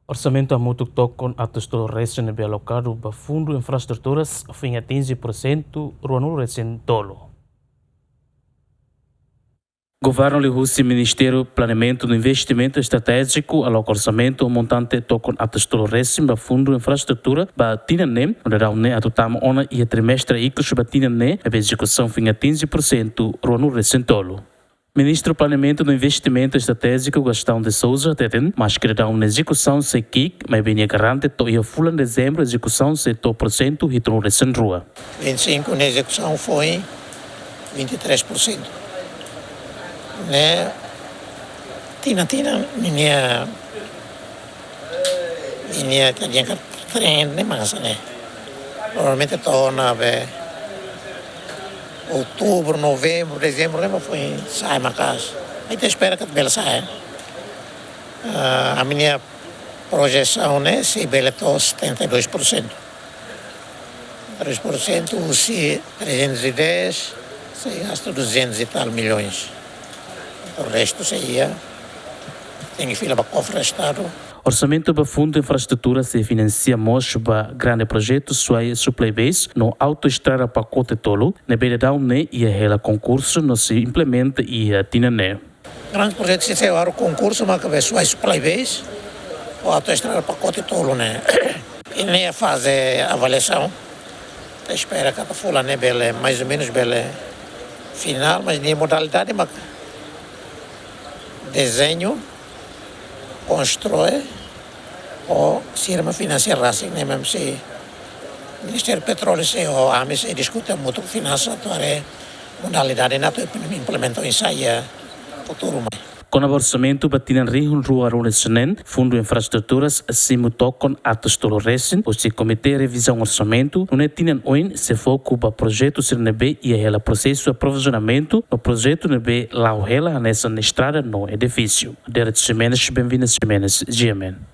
Orçamento a muito toque a texto recém alocado para fundo infraestruturas fim a 15% ruano recém tolo. Governo Lihusi Ministério Planeamento do Investimento Estratégico aloca orçamento montante toque a texto recém para fundo infraestrutura para tinane onde dá a tutama ona e a trimestre e que suba tinane a execução fim a 15% ruano recém tolo. Ministro do Planeamento do Investimento Estratégico Gastão de Souza teten, mas que dá uma execução se KIC, mas bem garante que a full de dezembro a execução se 2% e tudo recém rua. 25 na execução foi 23%. Né? Minha que tinha trem, né, mas né. Provavelmente torna outubro, novembro, dezembro, lembra foi sai uma casa. Aí te espera que ela saia. A minha projeção, né, se ela está 72%. 3%, se 310, se gasta 200 e tal milhões. O resto seria, tem fila para cofre Estado. Orçamento para fundo de infraestrutura se financia mais para grandes projetos suai supply base no autoestrada pacote tolo, na beira da UNE e a concurso não se implementa e a tinane. Grandes projetos se o concurso, mas que suai supply base, o autoestrada pacote tolo, né? E nem faz avaliação. Espera que a folha né, bela, mais ou menos bela final, mas nem modalidade, mas desenho, constrói ou firma financeira, assim, né, mesmo se o Ministério do Petróleo se o AME se discute muito finança, atuar modalidade na implementar isso aí futuro mais. Com o orçamento batina rihun rua runesenen, fundo infraestruturas acima tocam atos tolo recém, o se comitê revisão orçamento, não é tinan oin se foco para projeto ser nebe e ela processo de aprovisionamento no projeto nebe lá o ela nessa estrada no edifício. Derek Jimenez, bem-vindos Jimenez, GMN.